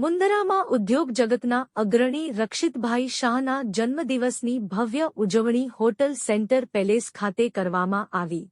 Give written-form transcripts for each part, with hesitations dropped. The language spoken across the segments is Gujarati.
મુંદરામાં ઉદ્યોગ જગતના અગ્રણી રક્ષિતભાઈ શાહના જન્મદિવસની ભવ્ય ઉજવણી હોટલ સેન્ટર પેલેસ ખાતે કરવામાં આવી.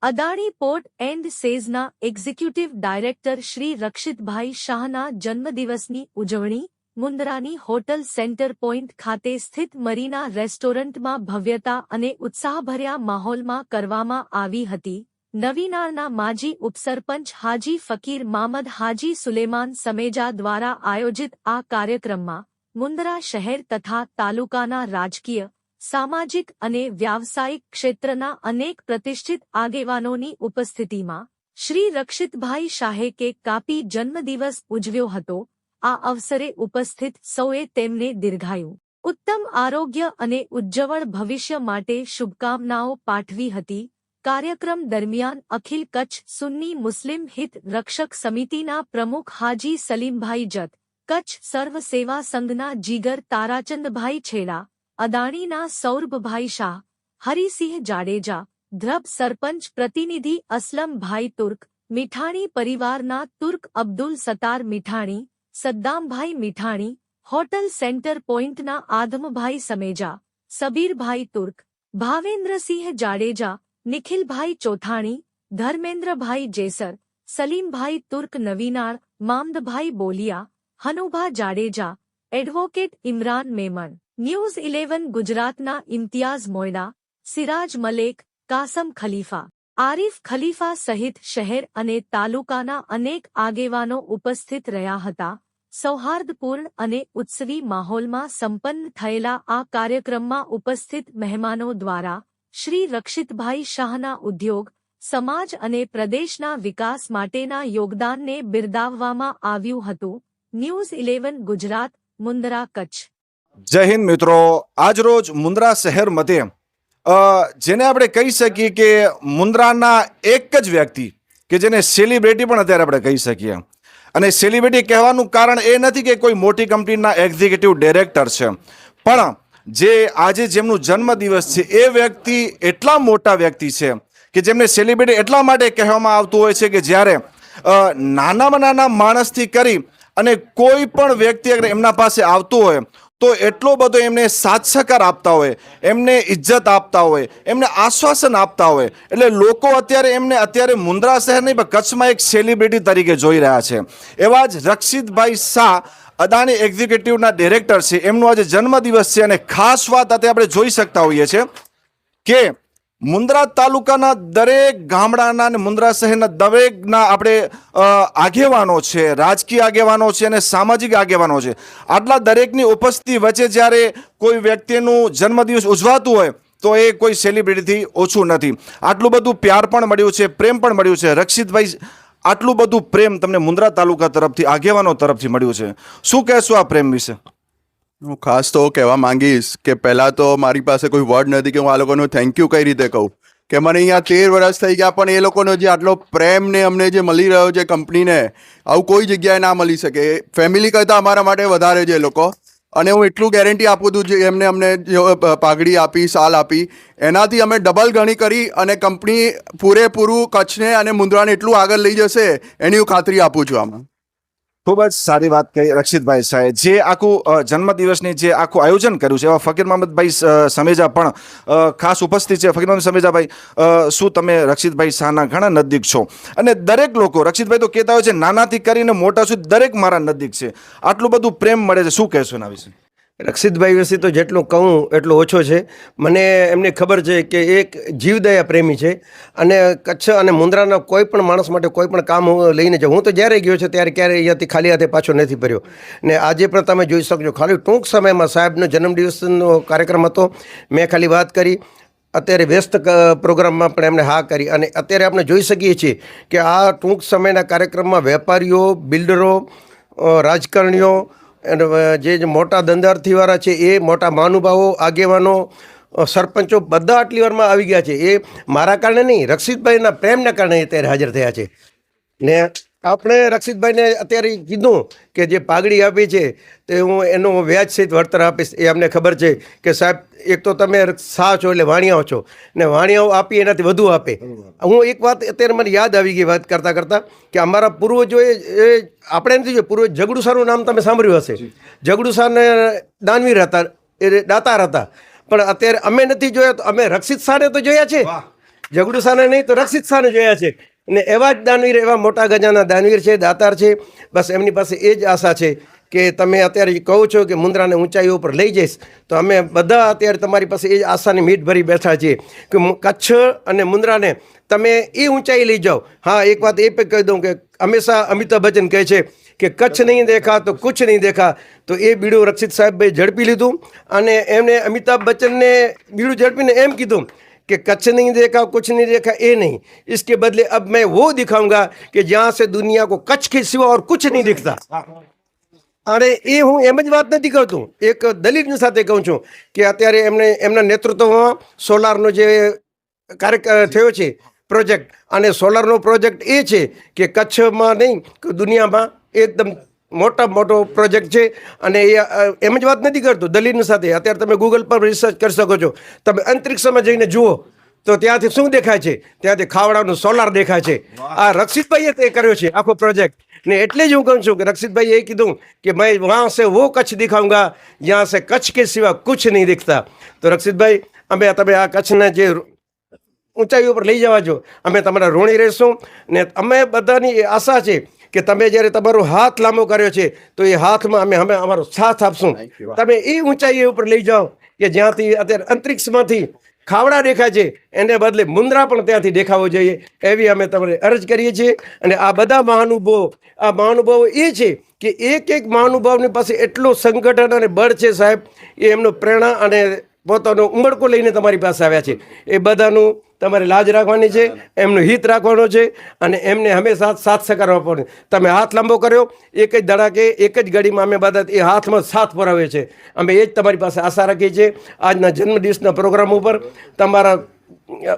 અદાણી પોર્ટ એન્ડ સેઝના એક્ઝિક્યુટિવ ડાયરેક્ટર શ્રી રક્ષિતભાઈ શાહના જન્મદિવસની ઉજવણી મુંદરાની હોટલ સેન્ટર પોઇન્ટ ખાતે સ્થિત મરીના રેસ્ટોરન્ટમાં ભવ્યતા અને ઉત્સાહભર્યા માહોલમાં કરવામાં આવી હતી. નવીનાળના માજી ઉપસરપંચ હાજી ફકીર મામદ હાજી સુલેમાન સમેજા દ્વારા આયોજિત આ કાર્યક્રમમાં મુંદરા શહેર તથા તાલુકાના રાજકીય, સામાજિક અને વ્યાવસાયિક ક્ષેત્રના અનેક પ્રતિષ્ઠિત આગેવાનોની ઉપસ્થિતિમાં શ્રી રક્ષિતભાઈ શાહે કેક કાપી જન્મદિવસ ઉજવ્યો હતો. આ અવસરે ઉપસ્થિત સૌએ તેમને દીર્ઘાયુ, ઉત્તમ આરોગ્ય અને ઉજ્જવળ ભવિષ્ય માટે શુભકામનાઓ પાઠવી હતી. કાર્યક્રમ દરમિયાન અખિલ કચ્છ સુન્ની મુસ્લિમ હિત રક્ષક સમિતિના પ્રમુખ હાજી સલીમભાઈ જત, કચ્છ સર્વ સેવા સંઘના જીગર તારાચંદભાઈ છેડા, અદાણીના સૌરભભાઈ શાહ, હરિસિંહ જાડેજા, ધ્રબ સરપંચ પ્રતિનિધિ અસલમભાઈ તુર્ક, મીઠાણી પરિવારના તુર્ક અબ્દુલ સત્તાર મીઠાણી, સદ્દામભાઈ મીઠાણી, હોટલ સેન્ટર પોઇન્ટના આદમભાઈ સમેજા, સબીરભાઈ તુર્ક, ભાવેન્દ્રસિંહ જાડેજા, નિખિલભાઈ ચોથાણી, ધર્મેન્દ્રભાઈ જેસર, સલીમભાઈ તુર્ક નવીનાળ, મામદભાઈ બોલિયા, હનુભા જાડેજા, એડવોકેટ ઇમરાન મેમણ, ન્યૂઝ 11 ગુજરાતના ઇમ્તિયાઝ મોયડા, સિરાજ મલેક, કાસમ ખલીફા, આરિફ ખલીફા સહિત શહેર અને તાલુકાના અનેક આગેવાનો ઉપસ્થિત રહ્યા હતા. સૌહાર્દપૂર્ણ અને ઉત્સવી માહોલમાં સંપન્ન થયેલા આ કાર્યક્રમમાં ઉપસ્થિત મહેમાનો દ્વારા શ્રી રક્ષિતભાઈ શાહના ઉદ્યોગ, સમાજ અને પ્રદેશના વિકાસ માટેના યોગદાનને બિરદાવવામાં આવ્યું હતું. ન્યૂઝ 11 ગુજરાત, મુંદરા, કચ્છ. જય હિન્દ મિત્રો. આજરોજ મુંદરા શહેર મધ્યે જેને આપણે કહી શકીએ કે મુંદરાના એક જ વ્યક્તિ કે જેને સેલિબ્રિટી પણ અત્યારે આપણે કહી શકીએ, અને સેલિબ્રિટી કહેવાનું કારણ એ નથી કે કોઈ મોટી કંપનીના એક્ઝિક્યુટિવ ડાયરેક્ટર છે, પણ જે આજે જેમનું જન્મદિવસ છે એ વ્યક્તિ એટલા મોટા વ્યક્તિ છે કે જેમને સેલિબ્રિટી એટલા માટે કહેવામાં આવતું હોય છે કે જ્યારે નાનામાં નાના માણસથી કરી અને કોઈ પણ વ્યક્તિ અગર એમના પાસે આવતું હોય તો એટલો બધો એમને સાથ સહકાર આપતા હોય, એમને ઇજ્જત આપતા હોય, એમને આશ્વાસન આપતા હોય, એટલે લોકો અત્યારે મુંદરા શહેર નહીં પણ કચ્છમાં એક સેલિબ્રિટી તરીકે જોઈ રહ્યા છે. એવા જ રક્ષિતભાઈ શાહ અદાણી એક્ઝિક્યુટિવના ડિરેક્ટર છે, એમનો આજે જન્મદિવસ છે. અને ખાસ વાત અત્યારે આપણે જોઈ શકતા હોઈએ છીએ કે મુંદરા તાલુકાના દરેક ગામડાના અને મુંદરા શહેરના દરેકના આપણે આગેવાનો છે, રાજકીય આગેવાનો છે અને સામાજિક આગેવાનો છે. આટલા દરેકની ઉપસ્થિતિ વચ્ચે જ્યારે કોઈ વ્યક્તિનું જન્મદિવસ ઉજવાતું હોય તો એ કોઈ સેલિબ્રિટીથી ઓછું નથી. આટલું બધું પ્યાર પણ મળ્યું છે, પ્રેમ પણ મળ્યું છે. રક્ષિતભાઈ, આટલું બધું પ્રેમ તમને મુંદરા તાલુકા તરફથી, આગેવાનો તરફથી મળ્યું છે, શું કહેશો આ પ્રેમ વિશે? હું ખાસ તો કહેવા માંગીશ કે પહેલાં તો મારી પાસે કોઈ વર્ડ નથી કે હું આ લોકોનું થેન્ક યુ કઈ રીતે કહું, કે મને અહીંયા 13 વર્ષ થઈ ગયા પણ એ લોકોનો જે આટલો પ્રેમ ને અમને જે મળી રહ્યો છે કંપનીને, આવું કોઈ જગ્યાએ ના મળી શકે. ફેમિલી કરતાં અમારા માટે વધારે છે એ લોકો. અને હું એટલું ગેરંટી આપું છું જે એમને અમને પાઘડી આપી, સાલ આપી, એનાથી અમે ડબલ ગણી કરી અને કંપની પૂરેપૂરું કચ્છને અને મુંદરાને એટલું આગળ લઈ જશે એની હું ખાતરી આપું છું. આમાં ખૂબ જ સારી વાત કહી રક્ષિતભાઈ શાહે. જે આખું જન્મદિવસની જે આખું આયોજન કર્યું છે એવા ફકીર મામદભાઈ સમેજા પણ ખાસ ઉપસ્થિત છે. ફકીર મામદ સમેજાભાઈ, શું તમે રક્ષિતભાઈ શાહના ઘણા નજીક છો અને દરેક લોકો, રક્ષિતભાઈ તો કહેતા હોય છે નાનાથી કરીને મોટા સુધી દરેક મારા નજીક છે, આટલું બધું પ્રેમ મળે છે, શું કહેશો એના વિશે? રક્ષિતભાઈ વિશે તો જેટલું કહું એટલું ઓછો છે. મને એમને ખબર છે કે એક જીવદયા પ્રેમી છે અને કચ્છ અને મુંદરાના કોઈ પણ માણસ માટે કોઈ પણ કામ લઈને જાઉં. હું તો જ્યારે ગયો છું ત્યારે ક્યારેય અહીંયાથી ખાલી હાથે પાછો નથી ફર્યો. ને આજે પણ તમે જોઈ શકજો, ખાલી ટૂંક સમયમાં સાહેબનો જન્મદિવસનો કાર્યક્રમ હતો, મેં ખાલી વાત કરી. અત્યારે વ્યસ્ત પ્રોગ્રામમાં પણ એમણે હા કરી. અને અત્યારે આપણે જોઈ શકીએ છીએ કે આ ટૂંક સમયના કાર્યક્રમમાં વેપારીઓ, બિલ્ડરો, રાજકારણીઓ, જે મોટા ધંધાર્થીવાળા છે એ મોટા મહાનુભાવો, આગેવાનો, સરપંચો બધા આટલી વારમાં આવી ગયા છે. એ મારા કારણે નહીં, રક્ષિતભાઈના પ્રેમના કારણે અત્યારે હાજર થયા છે. ને આપણે રક્ષિતભાઈને અત્યારે કીધું કે જે પાઘડી આપી છે તે હું એનું વ્યાજ સહિત વળતર આપીશ. એ અમને ખબર છે કે સાહેબ એક તો તમે સા છો એટલે વાણિયાઓ છો ને વાણિયાઓ આપી એનાથી વધુ આપે. હું એક વાત અત્યારે મને યાદ આવી ગઈ વાત કરતાં કરતાં કે અમારા પૂર્વજોએ એ આપણે નથી જોયું, પૂર્વજ જગડુસાનું નામ તમે સાંભળ્યું હશે. જગડુસાને દાનવીર હતા, એ દાતાર હતા, પણ અત્યારે અમે નથી જોયા તો અમે રક્ષિત શાહને તો જોયા છે. જગડુ શાહને નહીં તો રક્ષિત શાહને જોયા છે. અને એવા જ દાનવીર, એવા મોટા ગજાના દાનવીર છે, દાતાર છે. બસ એમની પાસે એ જ આશા છે કે તમે અત્યારે કહો છો કે મુન્દ્રાને ઊંચાઈઓ ઉપર લઈ જઈશ, તો અમે બધા અત્યારે તમારી પાસે એ જ આશાની મીટ ભરી બેઠા છીએ કે કચ્છ અને મુન્દ્રાને તમે એ ઊંચાઈ લઈ જાઓ. હા, એક વાત એ પણ કહી દઉં કે હંમેશા અમિતાભ બચ્ચન કહે છે કે કચ્છ નહીં દેખા તો કુછ નહીં દેખા. તો એ બીડું રક્ષિત સાહેબભાઈ ઝડપી લીધું અને એમને અમિતાભ બચ્ચનને બીડું ઝડપીને એમ કીધું कि कच्छ नहीं देखा कुछ नहीं देखा, ये नहीं, इसके बदले अब मैं वो दिखाऊंगा कि जहाँ से दुनिया को कच्छ के सिवा और कुछ नहीं दिखता. અને એ હું એમ જ વાત નથી કરતું, એક દલીલની સાથે કહું છું કે અત્યારે એમના નેતૃત્વમાં સોલારનો જે કાર્ય થયો છે પ્રોજેક્ટ, અને સોલારનો પ્રોજેક્ટ એ છે કે કચ્છમાં નહીં દુનિયામાં એકદમ મોટો પ્રોજેક્ટ છે. અને એ એમ જ વાત નથી કરતો દલીલની સાથે. અત્યારે તમે ગૂગલ પર રિસર્ચ કરી શકો છો. તમે અંતરિક્ષમાં જઈને જુઓ તો ત્યાંથી શું દેખાય છે? ત્યાંથી ખાવડાનું સોલાર દેખાય છે. આ રક્ષિતભાઈએ તે કર્યો છે આખો પ્રોજેક્ટ. ને એટલે જ હું કહું છું કે રક્ષિતભાઈએ એ કીધું કે મેં વહાં સે વો કચ્છ દિખાઉંગા જ્યાં સે કચ્છ કે સિવા કુછ નહીં દિખતા. તો રક્ષિતભાઈ, તમે આ કચ્છના જે ઊંચાઈઓ પર લઈ જવા જો, અમે તમારા ઋણી રહીશું. ને અમે બધાની એ આશા છે કે તમે જ્યારે તમારો હાથ લાંબો કર્યો છે તો એ હાથમાં અમે અમારો સાથ આપશું. તમે એ ઊંચાઈ ઉપર લઈ જાઓ કે જ્યાંથી અત્યારે અંતરિક્ષમાંથી ખાવડા દેખાય છે, એને બદલે મુન્દ્રા પણ ત્યાંથી દેખાવો જોઈએ, એવી અમે તમને અરજ કરીએ છીએ. અને આ બધા મહાનુભાવો એ છે કે એક મહાનુભાવની પાસે એટલો સંગઠન અને બળ છે સાહેબ. એ એમનો પ્રેરણા અને પોતાનો ઉમળકો લઈને તમારી પાસે આવ્યા છે. એ બધાનું તમારે લાજ રાખવાની છે, એમનું હિત રાખવાનું છે અને એમને હંમેશા સાથ સહકાર આપવાનો. તમે હાથ લાંબો કર્યો, એક જ ધડાકે એક જ ઘડીમાં અમે બધા એ હાથમાં સાથ પરાવે છે. અમે એ જ તમારી પાસે આશા રાખીએ છીએ. આજના જન્મદિવસના પ્રોગ્રામ ઉપર તમારા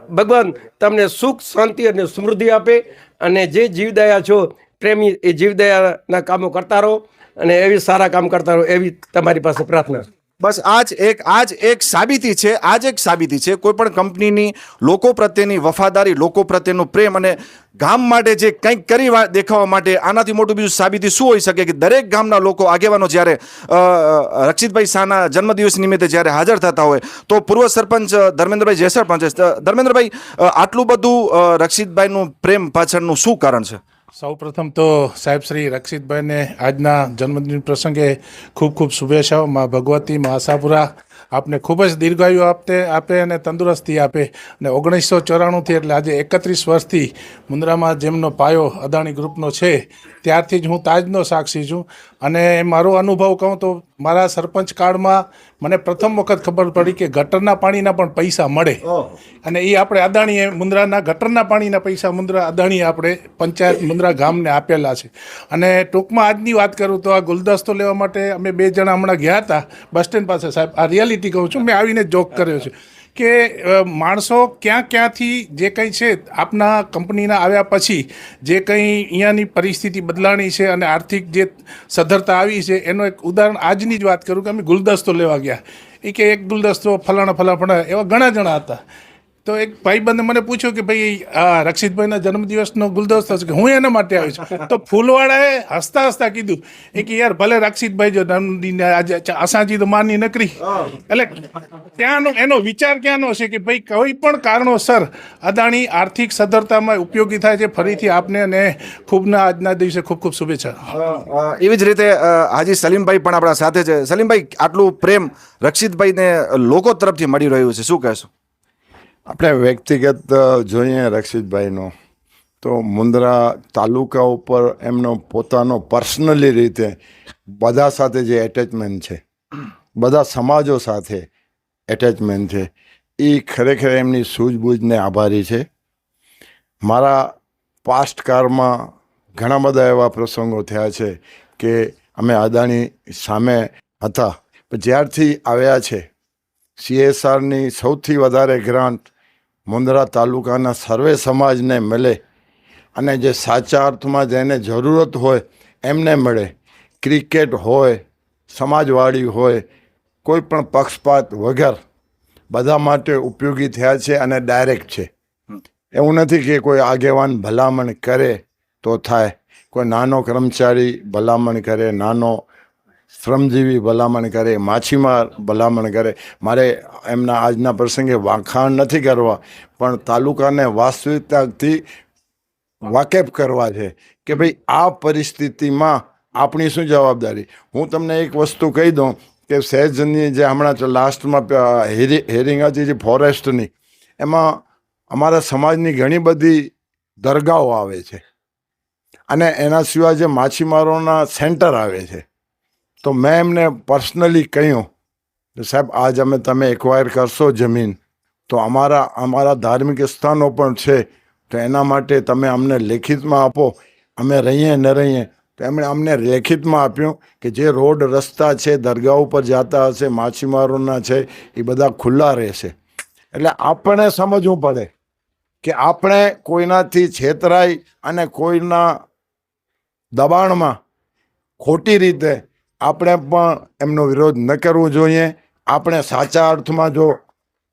ભગવાન તમને સુખ, શાંતિ અને સમૃદ્ધિ આપે. અને જે જીવદયા છો પ્રેમી, એ જીવદયાના કામો કરતા રહો અને એવી સારા કામ કરતા રહો, એવી તમારી પાસે પ્રાર્થના. બસ આ જ એક સાબિતી છે કોઈ પણ કંપનીની લોકો પ્રત્યેની વફાદારી, લોકો પ્રત્યેનું પ્રેમ અને ગામ માટે જે કંઈક કરી દેખાવા માટે. આનાથી મોટું બીજું સાબિતી શું હોઈ શકે કે દરેક ગામના લોકો આગેવાનો જ્યારે રક્ષિતભાઈ શાહના જન્મદિવસ નિમિત્તે જ્યારે હાજર થતા હોય તો પૂર્વ સરપંચ ધર્મેન્દ્રભાઈ જેસર પણ છે. ધર્મેન્દ્રભાઈ, આટલું બધું રક્ષિતભાઈનું પ્રેમ પાછળનું શું કારણ છે? સૌપ્રથમ તો સાહેબ શ્રી રક્ષિતભાઈને આજના જન્મદિન પ્રસંગે ખૂબ ખૂબ શુભેચ્છાઓ. મા ભગવતી, મા આશાપુરા આપને ખૂબ જ દીર્ઘાયુ આપે અને તંદુરસ્તી આપે. અને 1994થી એટલે આજે 31 વર્ષથી મુન્દ્રામાં જેમનો પાયો અદાણી ગ્રુપનો છે ત્યારથી જ હું તાજનો સાક્ષી છું. અને મારો અનુભવ કહું તો મારા સરપંચ કાળમાં મને પ્રથમ વખત ખબર પડી કે ગટરના પાણીના પણ પૈસા મળે. અને એ આપણે અદાણીએ મુન્દ્રાના ગટરના પાણીના પૈસા અદાણીએ આપણે પંચાયત મુન્દ્રા ગામને આપેલા છે. અને ટૂંકમાં આજની વાત કરું તો આ ગુલદસ્તો લેવા માટે અમે 2 જણા હમણાં ગયા હતા બસ સ્ટેન્ડ પાસે. સાહેબ, આ રિયાલિટી કહું છું, મેં આવીને જોક કર્યો છે કે માણસો ક્યાંથી જે કંઈ છે આપના કંપનીના આવ્યા પછી જે કંઈ અહીંયાની પરિસ્થિતિ બદલાણી છે અને આર્થિક જે સદ્ધરતા આવી છે એનો એક ઉદાહરણ આજની જ વાત કરું કે અમે ગુલદસ્તો લેવા ગયા. એ કે એક ગુલદસ્તો ફલાણા એવા ઘણા જણા હતા. તો એક ભાઈબંધે મને પૂછ્યું કે ભાઈ આ રક્ષિતભાઈના જન્મદિવસનો ગુલદસ્તો છે કે હું એના માટે આવ્યો છું. તો ફૂલવાળાએ હસતા કીધું એ કે યાર ભલે રક્ષિતભાઈ જો જન્મદિન આજે આસાજી તો માની નકરી. એટલે ત્યાંનો એનો વિચાર ક્યાંનો છે કે ભાઈ કોઈ પણ કારણોસર અદાણી આર્થિક સદ્ધરતામાં ઉપયોગી થાય છે. ફરીથી આપને અને ખૂબના આજના દિવસે ખૂબ ખૂબ શુભેચ્છા. એવી જ રીતે હાજી સલીમભાઈ પણ આપણા સાથે છે. સલીમભાઈ, આટલું પ્રેમ રક્ષિતભાઈને લોકો તરફથી મળી રહ્યું છે, શું કહેશો? આપણે વ્યક્તિગત જોઈએ રક્ષિતભાઈનો તો મુન્દ્રા તાલુકા ઉપર એમનો પોતાનો પર્સનલી રીતે બધા સાથે જે એટેચમેન્ટ છે, બધા સમાજો સાથે એટેચમેન્ટ છે, એ ખરેખર એમની સૂઝબૂઝને આભારી છે. મારા પાસ્ટ કાળમાં ઘણા બધા એવા પ્રસંગો થયા છે કે અમે અદાણી સામે હતા, પણ જ્યારથી આવ્યા છે CSRની સૌથી વધારે ગ્રાન્ટ મુન્દ્રા તાલુકાના સર્વે સમાજને મળે અને જે સાચા અર્થમાં જેને જરૂરત હોય એમને મળે. ક્રિકેટ હોય, સમાજવાડી હોય, કોઈ પણ પક્ષપાત વગર બધા માટે ઉપયોગી થયા છે અને ડાયરેક્ટ છે. એવું નથી કે કોઈ આગેવાન ભલામણ કરે તો થાય, કોઈ નાનો કર્મચારી ભલામણ કરે, નાનો શ્રમજીવી ભલામણ કરે, માછીમાર ભલામણ કરે. મારે એમના આજના પ્રસંગે વખાણ નથી કરવા, પણ તાલુકાને વાસ્તવિકતાથી વાકેફ કરવા છે કે ભાઈ આ પરિસ્થિતિમાં આપણી શું જવાબદારી. હું તમને એક વસ્તુ કહી દઉં કે સહેજની જે હમણાં લાસ્ટમાં હેરિંગ હતી જે ફોરેસ્ટની, એમાં અમારા સમાજની ઘણી બધી દરગાહો આવે છે અને એના સિવાય જે માછીમારોના સેન્ટર આવે છે. તો મેં એમને પર્સનલી કહ્યું કે સાહેબ આજ તમે એક્વાયર કરશો જમીન, તો અમારા ધાર્મિક સ્થાનો પણ છે, તો એના માટે તમે અમને લેખિતમાં આપો, અમે રહીએ ન રહીએ. તો એમણે અમને લેખિતમાં આપ્યું કે જે રોડ રસ્તા છે દરગાહ ઉપર જતા હશે, માછીમારોના છે, એ બધા ખુલ્લા રહેશે. એટલે આપણે સમજવું પડે કે આપણે કોઈનાથી છેતરાઈ અને કોઈના દબાણમાં ખોટી રીતે આપણે પણ એમનો વિરોધ ન કરવો જોઈએ. આપણે સાચા અર્થમાં જો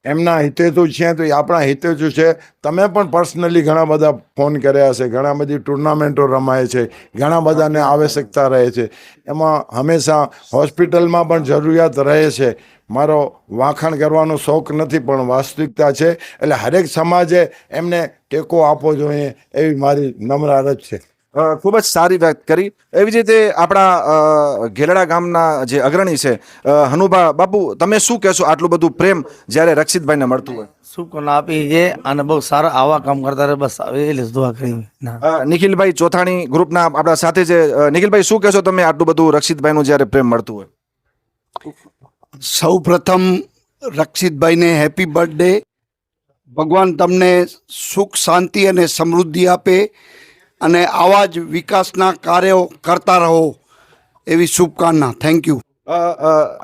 એમના હિતેતુ છે તો એ આપણા હિતેતુ છે. તમે પણ પર્સનલી ઘણા બધા ફોન કર્યા હશે, ઘણા બધી ટુર્નામેન્ટો રમાય છે, ઘણા બધાને આવશ્યકતા રહે છે. એમાં હંમેશા હોસ્પિટલમાં પણ જરૂરિયાત રહે છે. મારો વાખાણ કરવાનો શોખ નથી, પણ વાસ્તવિકતા છે. એટલે હરેક સમાજે એમને ટેકો આપવો જોઈએ એવી મારી નમ્ર અરજ છે. ખૂબ જ સારી વાત કરી. એવી જ રીતે આપણા ગેલડા ગામના જે અગ્રણી છે હનુભા બાપુ, તમે શું કહેશો આટલું બધું પ્રેમ જ્યારે રક્ષિતભાઈને મળતું હોય? શુભકામના આપી છે અને બહુ સારા આવા કામ કરતા રહે, બસ એ જ દુઆ કરી. નિખિલભાઈ ચોથાણી ગ્રુપના આપણા સાથે છે. નિખિલભાઈ, શું કહેશો તમે આટલું બધું રક્ષિતભાઈનું જ્યારે પ્રેમ મળતું હોય? સૌ પ્રથમ રક્ષિતભાઈને હેપી બર્થડે. ભગવાન તમને સુખ, શાંતિ અને સમૃદ્ધિ આપે અને આવા જ વિકાસના કાર્યો કરતા રહો એવી શુભકામના. Thank you.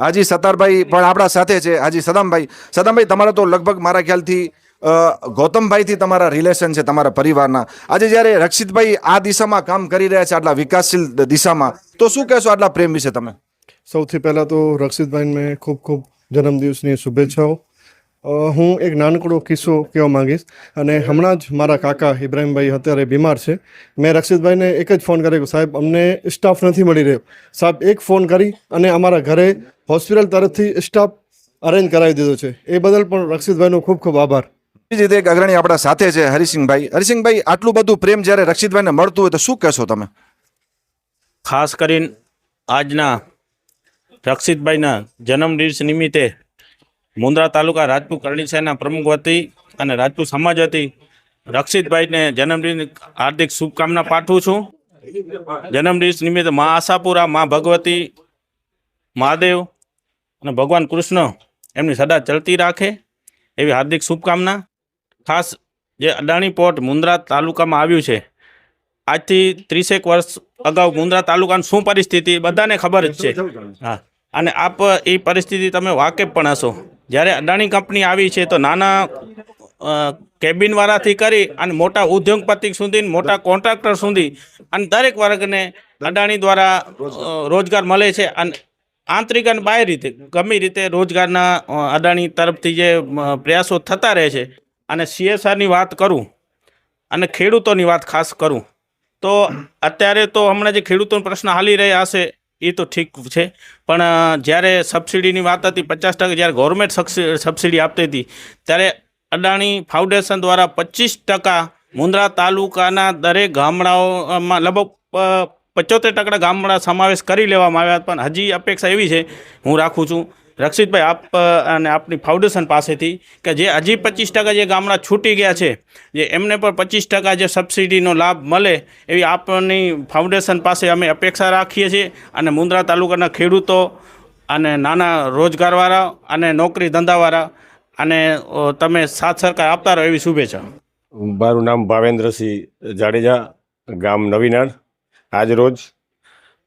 હાજી સત્તારભાઈ પણ આપણા સાથે છે. હાજી સદામભાઈ, તમારા તો લગભગ મારા ખ્યાલથી ગૌતમભાઈથી તમારા રિલેશન છે, તમારા પરિવારના. આજે જ્યારે રક્ષિતભાઈ આ દિશામાં કામ કરી રહ્યા છે, આટલા વિકાસશીલ દિશામાં, તો શું કહેશો આટલા પ્રેમ વિશે તમે? સૌથી પહેલાં તો રક્ષિતભાઈને ખૂબ ખૂબ જન્મદિવસની શુભેચ્છાઓ. હું એક નાનકડો કિસ્સો કહેવા માંગીશ. અને હમણાં જ મારા કાકા ઇબ્રાહીમભાઈ અત્યારે બીમાર છે. મેં રક્ષિતભાઈને એક જ ફોન કર્યો કે સાહેબ અમને સ્ટાફ નથી મળી રહ્યો. સાહેબ એક ફોન કરી અને અમારા ઘરે હોસ્પિટલ તરફથી સ્ટાફ અરેન્જ કરાવી દીધો છે. એ બદલ પણ રક્ષિતભાઈનો ખૂબ ખૂબ આભાર. બીજી રીતે એક અગ્રણી આપણા સાથે છે હરિસિંહભાઈ, આટલું બધું પ્રેમ જ્યારે રક્ષિતભાઈને મળતું હોય તો શું કહેશો તમે? ખાસ કરીને આજના રક્ષિતભાઈના જન્મદિવસ નિમિત્તે મુન્દ્રા તાલુકા રાજપૂત કરણી સેના પ્રમુખ વતી અને રાજપૂત સમાજ વતી રક્ષિતભાઈને જન્મદિન હાર્દિક શુભકામના પાઠવું છું. જન્મદિવસ નિમિત્તે મા આશાપુરા, મા ભગવતી, મહાદેવ અને ભગવાન કૃષ્ણ એમની સદા ચલતી રાખે એવી હાર્દિક શુભકામના. ખાસ જે અદાણી પોર્ટ મુન્દ્રા તાલુકામાં આવ્યું છે, આજથી 30 વર્ષ અગાઉ મુન્દ્રા તાલુકાની શું પરિસ્થિતિ બધાને ખબર જ છે. હા, અને આપ એ પરિસ્થિતિ તમે વાકેફ પણ હશો. જ્યારે અદાણી કંપની આવી છે તો નાના કેબિનવાળાથી કરી અને મોટા ઉદ્યોગપતિ સુધી, મોટા કોન્ટ્રાક્ટર સુધી અને દરેક વર્ગને અદાણી દ્વારા રોજગાર મળે છે. અને આંતરિક અને બાહ્ય રીતે ગમે રીતે રોજગારના અદાણી તરફથી જે પ્રયાસો થતા રહે છે. અને CSRની વાત કરું અને ખેડૂતોની વાત ખાસ કરું તો અત્યારે તો હમણાં જે ખેડૂતોનો પ્રશ્ન હાલી રહ્યા હશે એ તો ઠીક છે, પણ જ્યારે સબસિડીની વાત હતી 50%, જ્યારે ગવર્મેન્ટ સબસિડી આપતી હતી ત્યારે અદાણી ફાઉન્ડેશન દ્વારા 25% મુન્દ્રા તાલુકાના દરેક ગામડાઓમાં લગભગ 75% ગામડા સમાવેશ કરી લેવામાં આવ્યા. પણ હજી અપેક્ષા એવી છે, હું રાખું છું રક્ષિતભાઈ આપ અને આપની ફાઉન્ડેશન પાસેથી કે જે હજી 25% જે ગામડા છૂટી ગયા છે, જે એમને પણ 25% જે સબસિડીનો લાભ મળે એવી આપની ફાઉન્ડેશન પાસે અમે અપેક્ષા રાખીએ છીએ. અને મુન્દ્રા તાલુકાના ખેડૂતો અને નાના રોજગારવાળા અને નોકરી ધંધાવાળા અને તમે સાથ સરકાર આપતા રહો એવી શુભેચ્છા. મારું નામ ભાવેન્દ્રસિંહ જાડેજા, ગામ નવીનાળ. આજરોજ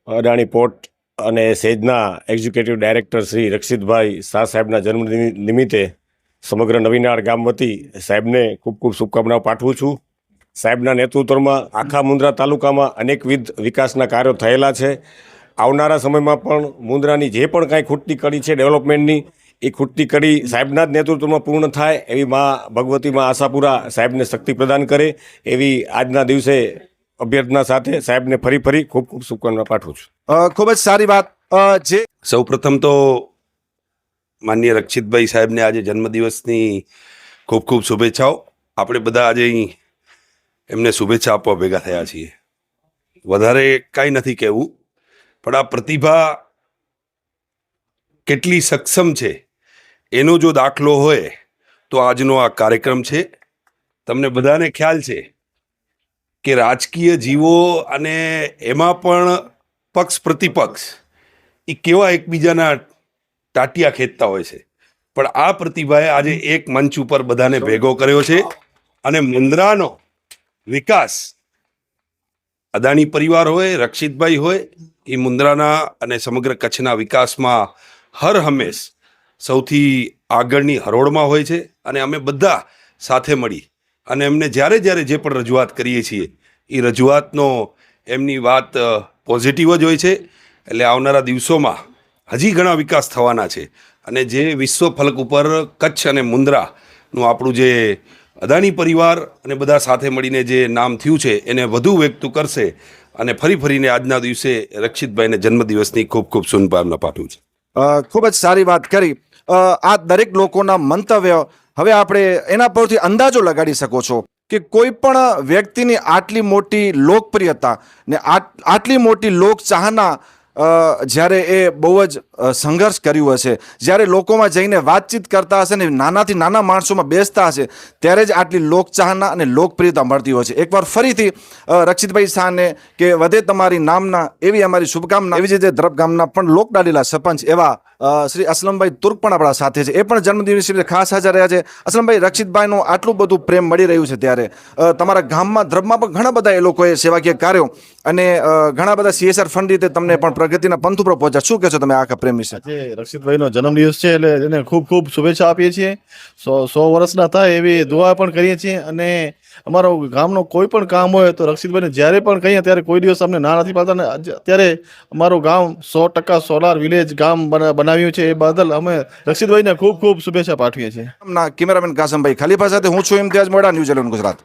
અદાણી પોર્ટ અને સેજના એક્ઝિક્યુટિવ ડાયરેક્ટર શ્રી રક્ષિતભાઈ શાહ સાહેબના જન્મ નિમિત્તે સમગ્ર નવીનાળ ગામ વતી સાહેબને ખૂબ ખૂબ શુભકામનાઓ પાઠવું છું. સાહેબના નેતૃત્વમાં આખા મુન્દ્રા તાલુકામાં અનેકવિધ વિકાસના કાર્યો થયેલા છે. આવનારા સમયમાં પણ મુન્દ્રાની જે પણ કાંઈ ખૂટતી કડી છે ડેવલપમેન્ટની, એ ખૂટતી કડી સાહેબના જ નેતૃત્વમાં પૂર્ણ થાય એવી મા ભગવતી મા આશાપુરા સાહેબને શક્તિ પ્રદાન કરે એવી આજના દિવસે અભ્યર્થના સાથે સાહેબને ફરી ખૂબ ખૂબ શુભકામના પાઠવું છું. ખૂબ જ સારી વાત. જે સૌપ્રથમ તો માનનીય રક્ષિતભાઈ સાહેબને આજે જન્મદિવસની ખૂબ ખૂબ શુભેચ્છાઓ. આપણે બધા આજે અહીં એમને શુભેચ્છા આપવા ભેગા થયા છીએ. વધારે કાંઈ નથી કહેવું, પણ આ પ્રતિભા કેટલી સક્ષમ છે એનો જો દાખલો હોય તો આજનો આ કાર્યક્રમ છે. તમને બધાને ખ્યાલ છે કે રાજકીય જીવો અને એમાં પણ પક્ષ પ્રતિપક્ષ એ કેવા એકબીજાના ટાટિયા ખેંચતા હોય છે, પણ આ પ્રતિભાએ આજે એક મંચ ઉપર બધાને ભેગો કર્યો છે અને મુન્દ્રાનો વિકાસ અદાણી પરિવાર હોય, રક્ષિતભાઈ હોય, એ મુન્દ્રાના અને સમગ્ર કચ્છના વિકાસમાં હર હંમેશ સૌથી આગળની હરોળમાં હોય છે. અને અમે બધા સાથે મળી અને એમને જ્યારે જ્યારે જે પણ રજૂઆત કરીએ છીએ એ રજૂઆતનો એમની વાત પોઝિટિવ જ હોય છે. એટલે આવનારા દિવસોમાં હજી ઘણા વિકાસ થવાના છે અને જે વિશ્વ ફલક ઉપર કચ્છ અને મુન્દ્રાનું આપણું જે અદાણી પરિવાર અને બધા સાથે મળીને જે નામ થયું છે એને વધુ વ્યક્ત કરશે. અને ફરીને આજના દિવસે રક્ષિતભાઈને જન્મદિવસની ખૂબ ખૂબ શુભકામના પાઠવું છે. ખૂબ જ સારી વાત કરી. આ દરેક લોકોના મંતવ્ય હવે આપણે એના પરથી અંદાજો લગાડી શકો છો કે કોઈ પણ વ્યક્તિની આટલી મોટી લોકપ્રિયતા ને આટલી મોટી લોકચાહના જ્યારે એ બહુ જ સંઘર્ષ કર્યું હશે, જ્યારે લોકોમાં જઈને વાતચીત કરતા હશે ને નાનાથી નાના માણસોમાં બેસતા હશે, ત્યારે જ આટલી લોકચાહના અને લોકપ્રિયતા મળતી હોય છે. એકવાર ફરીથી રક્ષિતભાઈ શાહને કે વધે તમારી નામના એવી અમારી શુભકામના. એવી જ રીતે દ્રબ ગામના પણ લોકડાલીલા સરપંચ એવા શ્રી અસલમભાઈ તુર્ક પણ આપણા સાથે છે. એ પણ જન્મદિવસ ખાસ હાજર રહ્યા છે. અસલમભાઈ, રક્ષિતભાઈનું આટલું બધું પ્રેમ મળી રહ્યું છે ત્યારે તમારા ગામમાં દ્રબમાં પણ ઘણા બધા એ લોકોએ સેવાકીય કાર્યો અને ઘણા બધા CSR ફંડ રીતે તમને પણ પ્રગતિના પંથ ઉપર પહોંચ્યા. શું કહેશો તમે આખા પ્રેમ વિશે? આજે રક્ષિતભાઈનો જન્મદિવસ છે એટલે એને ખૂબ ખૂબ શુભેચ્છા આપીએ છીએ. 100 વર્ષના થાય એવી દુઆ પણ કરીએ છીએ. અને અમારો ગામનો કોઈ પણ કામ હોય તો રક્ષિતભાઈને જ્યારે પણ કહીએ ત્યારે કોઈ દિવસ અમને ના નથી પાડતા. અને અત્યારે અમારું ગામ 100% સોલાર વિલેજ ગામ બનાવ્યું છે. એ બદલ અમે રક્ષિતભાઈને ખૂબ ખૂબ શુભેચ્છા પાઠવીએ છીએ. કેમેરામેન કાસમભાઈ ખલીફા સાથે હું છું ઇમ્તિયાઝ મોડા, ન્યૂઝ 11 ગુજરાત.